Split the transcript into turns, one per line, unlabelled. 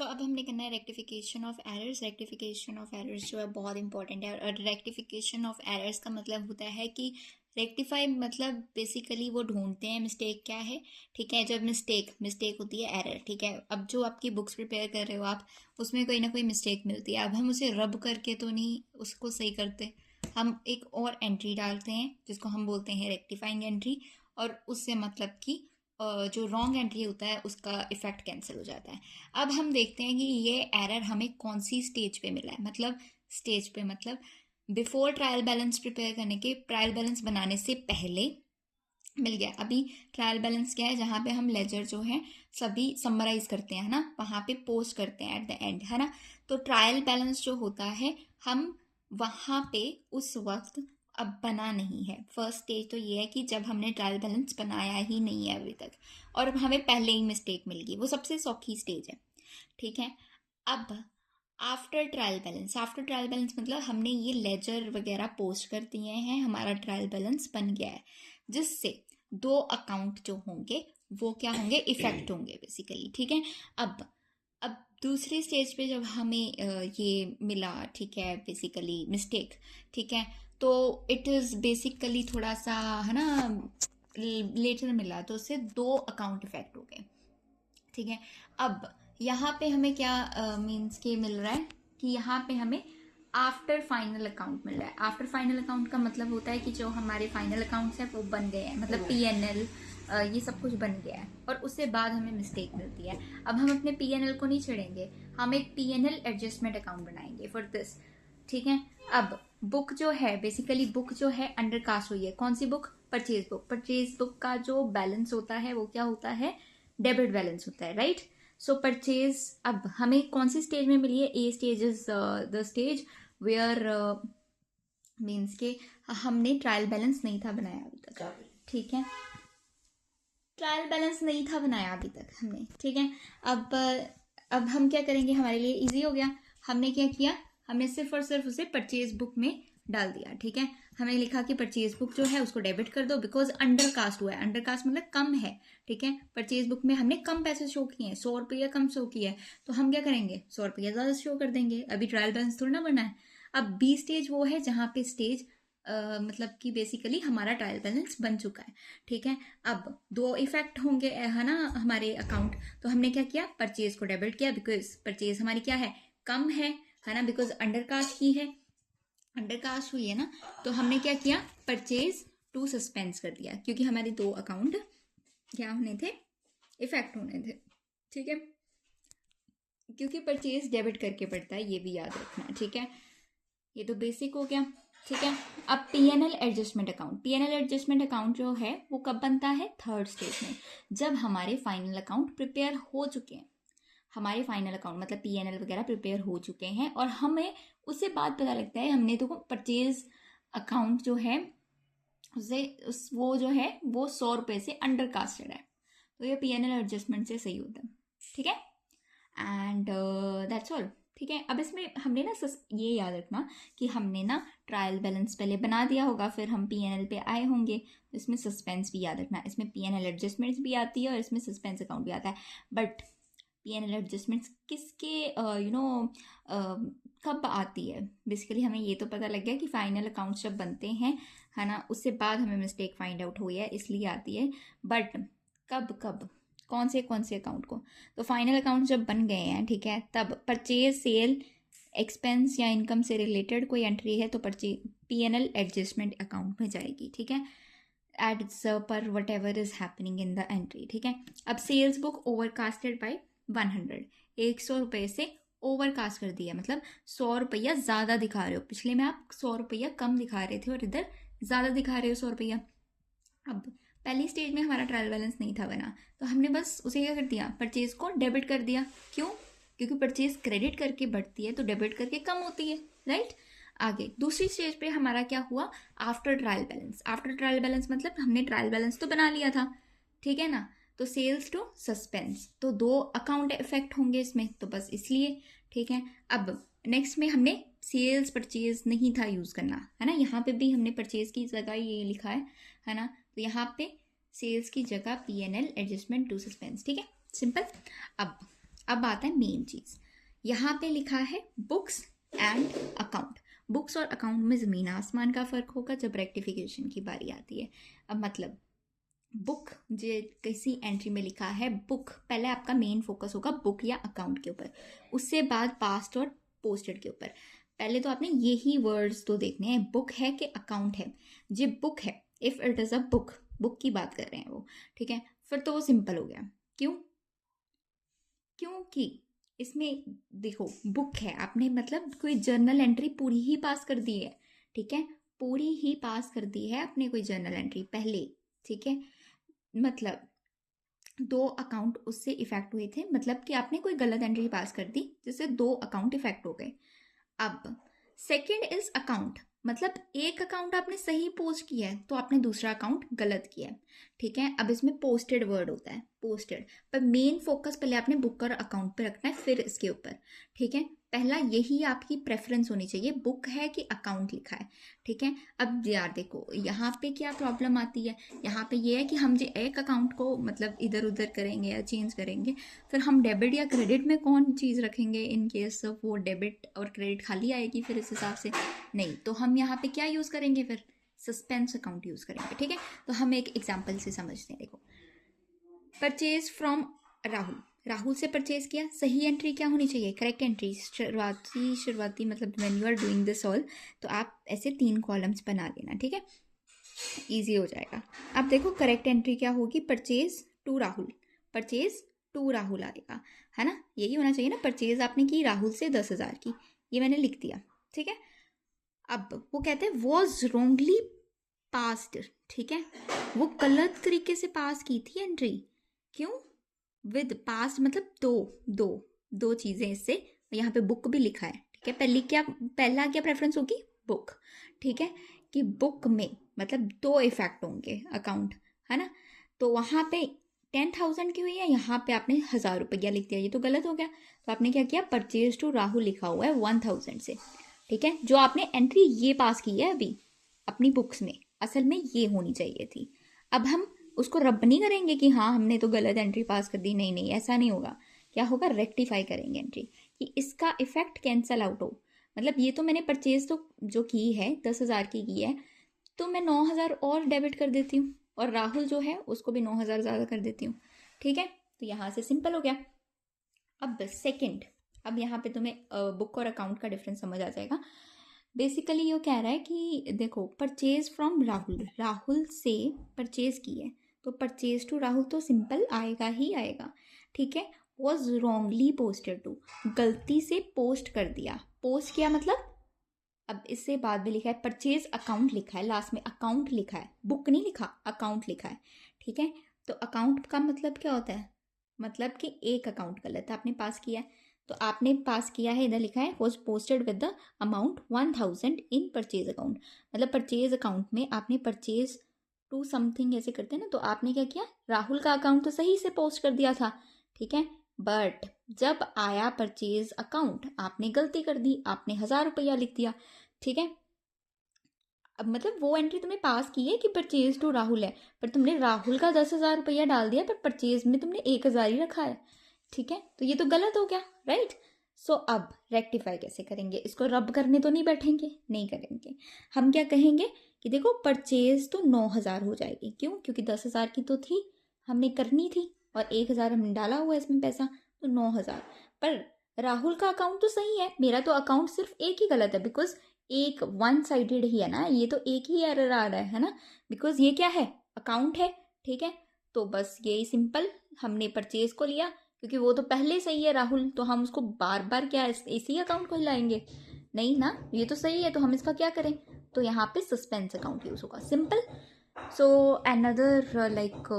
अब हमने करना है rectification of errors. Rectification of errors जो है बहुत इंपॉर्टेंट है। और रेक्टिफिकेशन ऑफ एरर्स का मतलब होता है कि रेक्टिफाई मतलब बेसिकली वो ढूंढते हैं मिस्टेक क्या है, ठीक है। जब मिस्टेक होती है एरर, ठीक है। अब जो आपकी बुक्स प्रिपेयर कर रहे हो आप, उसमें कोई ना कोई मिस्टेक मिलती है। अब हम उसे रब करके तो नहीं उसको सही करते, हम एक और एंट्री डालते हैं जिसको हम बोलते हैं रेक्टिफाइंग एंट्री। और उससे मतलब कि जो रॉन्ग एंट्री होता है उसका इफेक्ट कैंसिल हो जाता है। अब हम देखते हैं कि ये एरर हमें कौन सी स्टेज पे मिला है। मतलब स्टेज पे मतलब बिफोर ट्रायल बैलेंस प्रिपेयर करने के, ट्रायल बैलेंस बनाने से पहले मिल गया। अभी ट्रायल बैलेंस क्या है, जहाँ पे हम लेजर जो है सभी समराइज करते हैं ना, वहाँ पे पोस्ट करते हैं एट द एंड, है ना। तो ट्रायल बैलेंस जो होता है हम वहाँ पे उस वक्त अब बना नहीं है। फर्स्ट स्टेज तो ये है कि जब हमने ट्रायल बैलेंस बनाया ही नहीं है अभी तक और हमें पहले ही मिस्टेक मिल गई, वो सबसे सौखी स्टेज है, ठीक है। अब आफ्टर ट्रायल बैलेंस मतलब हमने ये लेजर वगैरह पोस्ट कर दिए हैं, हमारा ट्रायल बैलेंस बन गया है, जिससे दो अकाउंट जो होंगे वो क्या होंगे, इफेक्ट होंगे बेसिकली, ठीक है। अब दूसरी स्टेज पे जब हमें ये मिला, ठीक है, बेसिकली मिस्टेक, ठीक है, तो इट इज़ बेसिकली थोड़ा सा, है ना, लेटर मिला, तो उससे दो अकाउंट इफेक्ट हो गए, ठीक है। अब यहाँ पे हमें क्या मीन्स के मिल रहा है कि यहाँ पे हमें आफ्टर फाइनल अकाउंट मिल रहा है। आफ्टर फाइनल अकाउंट का मतलब होता है कि जो हमारे फाइनल अकाउंट्स हैं वो बन गए हैं, मतलब पीएनएल ये सब कुछ बन गया है, और उससे बाद हमें मिस्टेक मिलती है। अब हम अपने पीएनएल को नहीं छेड़ेंगे, हम एक पीएनएल एडजस्टमेंट अकाउंट बनाएंगे फॉर दिस, ठीक है। अब बुक जो है, बेसिकली बुक जो है अंडर कास्ट हुई है, कौन सी book, purchase book. Purchase book का जो बैलेंस होता है वो क्या होता है, डेबिट बैलेंस होता है, राइट। सो परचेज अब हमें कौन सी स्टेज में मिली है, A stage is the stage where means के हमने ट्रायल बैलेंस नहीं था बनाया अभी तक, ठीक है। ट्रायल बैलेंस नहीं था बनाया अभी तक हमने, ठीक है। अब हम क्या करेंगे, हमारे लिए इजी हो गया। हमने क्या किया, हमने सिर्फ और सिर्फ उसे परचेज बुक में डाल दिया, ठीक है। हमने लिखा कि परचेज बुक जो है उसको डेबिट कर दो, बिकॉज अंडर कास्ट हुआ है। अंडर कास्ट मतलब कम है, ठीक है। परचेज बुक में हमने कम पैसे शो किए हैं, 100 रुपया कम शो किया है, तो हम क्या करेंगे, 100 रुपया ज़्यादा शो कर देंगे। अभी ट्रायल बैलेंस थोड़ा ना बना है। अब बी स्टेज वो है जहाँ पे स्टेज मतलब कि बेसिकली हमारा ट्रायल बैलेंस बन चुका है, ठीक है। अब दो इफेक्ट होंगे, है ना, हमारे अकाउंट। तो हमने क्या किया, परचेज को डेबिट किया, बिकॉज परचेज हमारी क्या है, कम है ना, बिकॉज अंडर कास्ट की है, अंडर कास्ट हुई है ना। तो हमने क्या किया, परचेज टू सस्पेंस कर दिया, क्योंकि हमारे दो अकाउंट क्या होने थे, इफेक्ट होने थे, ठीक है। क्योंकि परचेज डेबिट करके पड़ता है, ये भी याद रखना, ठीक है। ये तो बेसिक हो गया, ठीक है। अब PNL adjustment account, PNL adjustment account जो है वो कब बनता है, थर्ड स्टेज में, जब हमारे फाइनल अकाउंट प्रिपेयर हो चुके हैं। हमारे फाइनल अकाउंट मतलब पीएनएल वगैरह प्रिपेयर हो चुके हैं और हमें उससे बाद पता लगता है हमने तो परचेज अकाउंट जो है उसे वो जो है वो 100 रुपये से अंडर कास्टेड है, तो ये पीएनएल एडजस्टमेंट से सही होता है, ठीक है। एंड दैट्स ऑल, ठीक है। अब इसमें हमने ना ये याद रखना कि हमने ना ट्रायल बैलेंस पहले बना दिया होगा, फिर हम पीएनएल पे आए होंगे, तो इसमें सस्पेंस भी याद रखना। इसमें पीएनएल एडजस्टमेंट्स भी आती है और इसमें सस्पेंस अकाउंट भी आता है। बट पीएनएल एडजस्टमेंट्स किसके कब आती है, बेसिकली हमें ये तो पता लग गया कि फाइनल अकाउंट्स जब बनते हैं, है ना, उससे बाद हमें मिस्टेक फाइंड आउट हुई है इसलिए आती है। बट कब कब कौन से अकाउंट को, तो फाइनल अकाउंट जब बन गए हैं, ठीक है, तब परचेज सेल एक्सपेंस या इनकम से रिलेटेड कोई एंट्री है तो पीएनएल एडजस्टमेंट अकाउंट में जाएगी, ठीक है, एड्स पर what ever is happening in the entry, ठीक है। अब सेल्स बुक ओवरकास्टेड बाई 100, 100 रुपये से ओवरकास्ट कर दिया, मतलब 100 रुपया ज़्यादा दिखा रहे हो, पिछले में आप 100 रुपया कम दिखा रहे थे और इधर ज़्यादा दिखा रहे हो 100 रुपया। अब पहली स्टेज में हमारा ट्रायल बैलेंस नहीं था बना, तो हमने बस उसे क्या कर दिया, परचेज को डेबिट कर दिया। क्यों, क्योंकि परचेज क्रेडिट करके बढ़ती है तो डेबिट करके कम होती है, राइट। आगे दूसरी स्टेज पे हमारा क्या हुआ, after trial balance. After trial balance मतलब हमने ट्रायल बैलेंस तो बना लिया था, ठीक है ना, तो सेल्स टू सस्पेंस, तो दो अकाउंट इफेक्ट होंगे इसमें, तो बस इसलिए, ठीक है। अब नेक्स्ट में हमने सेल्स परचेज नहीं था यूज़ करना, है ना, यहाँ पे भी हमने परचेज की जगह ये लिखा है ना, तो यहाँ पे सेल्स की जगह पीएनएल एडजस्टमेंट टू सस्पेंस, ठीक है, सिंपल। अब अब आता है मेन चीज, यहाँ पे लिखा है बुक्स एंड अकाउंट। बुक्स और अकाउंट में जमीन आसमान का फर्क होगा जब रेक्टिफिकेशन की बारी आती है। अब मतलब बुक जो किसी एंट्री में लिखा है बुक, पहले आपका मेन फोकस होगा बुक या अकाउंट के ऊपर, उससे बाद पास्ट और पोस्टेड के ऊपर। पहले तो आपने यही वर्ड्स तो देखने हैं, बुक है कि अकाउंट है। जो बुक है, if it is a book, book की बात कर रहे हैं वो, ठीक है, फिर तो वो सिंपल हो गया। क्यों? क्योंकि इसमें देखो बुक है, आपने मतलब कोई जर्नल एंट्री पूरी ही पास कर दी है, ठीक है, पूरी ही पास कर दी है आपने कोई जर्नल एंट्री पहले, ठीक है। मतलब 2 अकाउंट उससे इफेक्ट हुए थे, मतलब कि आपने कोई गलत एंट्री पास कर दी जिससे 2 अकाउंट इफेक्ट हो गए। अब सेकंड इज अकाउंट, मतलब एक अकाउंट आपने सही पोस्ट किया है तो आपने दूसरा अकाउंट गलत किया है, ठीक है। अब इसमें पोस्टेड वर्ड होता है, पोस्टेड, पर मेन फोकस पहले आपने बुक और अकाउंट पे रखना है, फिर इसके ऊपर, ठीक है। पहला यही आपकी प्रेफरेंस होनी चाहिए, बुक है कि अकाउंट लिखा है, ठीक है। अब यार देखो यहाँ पे क्या प्रॉब्लम आती है, यहाँ पे ये है कि हम जो एक अकाउंट को मतलब इधर उधर करेंगे या चेंज करेंगे, फिर हम डेबिट या क्रेडिट में कौन चीज़ रखेंगे, इन केस वो डेबिट और क्रेडिट खाली आएगी फिर इस हिसाब से, नहीं। तो हम यहाँ पे क्या यूज़ करेंगे, फिर सस्पेंस अकाउंट यूज़ करेंगे, ठीक है। तो हम एक एग्जाम्पल से समझते हैं। देखो, परचेज फ्रॉम राहुल, राहुल से परचेज किया, सही एंट्री क्या होनी चाहिए, करेक्ट एंट्री, शुरुआती मतलब when you are doing this all, तो आप ऐसे 3 कॉलम्स बना देना, ठीक है, इजी हो जाएगा। अब देखो करेक्ट एंट्री क्या होगी, purchase to Rahul, purchase to Rahul आएगा, है ना, यही होना चाहिए ना। परचेज आपने की राहुल से 10,000 की, ये मैंने लिख दिया, ठीक है। अब वो कहते हैं वॉज रोंगली पास्ड, ठीक है, वो गलत तरीके से पास की थी एंट्री। क्यों? विद पास्ट मतलब दो चीज़ें इससे, यहाँ पे बुक भी लिखा है, ठीक है। पहला क्या प्रेफरेंस होगी, बुक, ठीक है, कि बुक में मतलब 2 इफेक्ट होंगे अकाउंट, है ना। तो वहाँ पे 10,000 की हुई है, यहाँ पे आपने 1,000 रुपया लिख दिया, ये तो गलत हो गया। तो आपने क्या किया, परचेज टू राहुल लिखा हुआ है 1,000 से, ठीक है। जो आपने एंट्री ये पास की है अभी अपनी बुक्स में, असल में ये होनी चाहिए थी। अब हम उसको रब नहीं करेंगे कि हाँ हमने तो गलत एंट्री पास कर दी, नहीं नहीं, ऐसा नहीं होगा। क्या होगा, रेक्टिफाई करेंगे एंट्री कि इसका इफेक्ट कैंसल आउट हो। मतलब ये तो मैंने परचेज तो जो की है 10,000 की है, तो मैं 9,000 और डेबिट कर देती हूँ, और राहुल जो है उसको भी 9,000 ज़्यादा कर देती हूँ, ठीक है। तो यहाँ से सिंपल हो गया। अब सेकेंड, अब यहाँ पे तुम्हें बुक और अकाउंट का डिफरेंस समझ आ जाएगा। बेसिकली ये कह रहा है कि देखो परचेज फ्रॉम राहुल, राहुल से परचेज की है, तो परचेज टू राहुल तो सिंपल आएगा ही आएगा, ठीक है। वॉज रॉन्गली पोस्टेड टू, गलती से पोस्ट कर दिया, पोस्ट किया मतलब, अब इससे बाद में लिखा है परचेज अकाउंट लिखा है, लास्ट में अकाउंट लिखा है, बुक नहीं लिखा, अकाउंट लिखा है, ठीक है। तो अकाउंट का मतलब क्या होता है, मतलब कि एक अकाउंट गलत आपने पास किया है, तो आपने पास किया है, इधर लिखा है was posted with the amount 1,000 in purchase account, मतलब परचेज अकाउंट में आपने परचेज टू समथिंग ऐसे करते हैं ना, तो आपने क्या किया, राहुल का अकाउंट तो सही से पोस्ट कर दिया था, ठीक है। बट जब आया परचेज अकाउंट आपने गलती कर दी, आपने 1,000 रुपया लिख दिया, ठीक है। अब मतलब वो एंट्री तुमने पास की है कि परचेज टू राहुल है, पर तुमने राहुल का 10,000 रुपया डाल दिया, पर परचेज में तुमने 1,000 ही रखा है, ठीक है। तो ये तो गलत हो गया, राइट। सो अब रेक्टिफाई कैसे करेंगे, इसको रब करने तो नहीं बैठेंगे, नहीं करेंगे। हम क्या कहेंगे कि देखो परचेज तो 9,000 हो जाएगी, क्यों, क्योंकि 10,000 की तो थी, हमने करनी थी, और 1,000 हमने डाला हुआ है इसमें पैसा, तो 9,000। पर राहुल का अकाउंट तो सही है, मेरा तो अकाउंट सिर्फ एक ही गलत है, बिकॉज एक वन साइडेड ही है ना, ये तो एक ही एरर आ रहा है ना, बिकॉज ये क्या है, अकाउंट है, ठीक है। तो बस यही सिंपल, हमने परचेज को लिया क्योंकि वो तो पहले सही है राहुल, तो हम उसको बार बार क्या इसी अकाउंट को हिलाएंगे, नहीं ना, ये तो सही है, तो हम इसका क्या करें, तो यहाँ पे सस्पेंस अकाउंट यूज होगा, सिंपल। So another like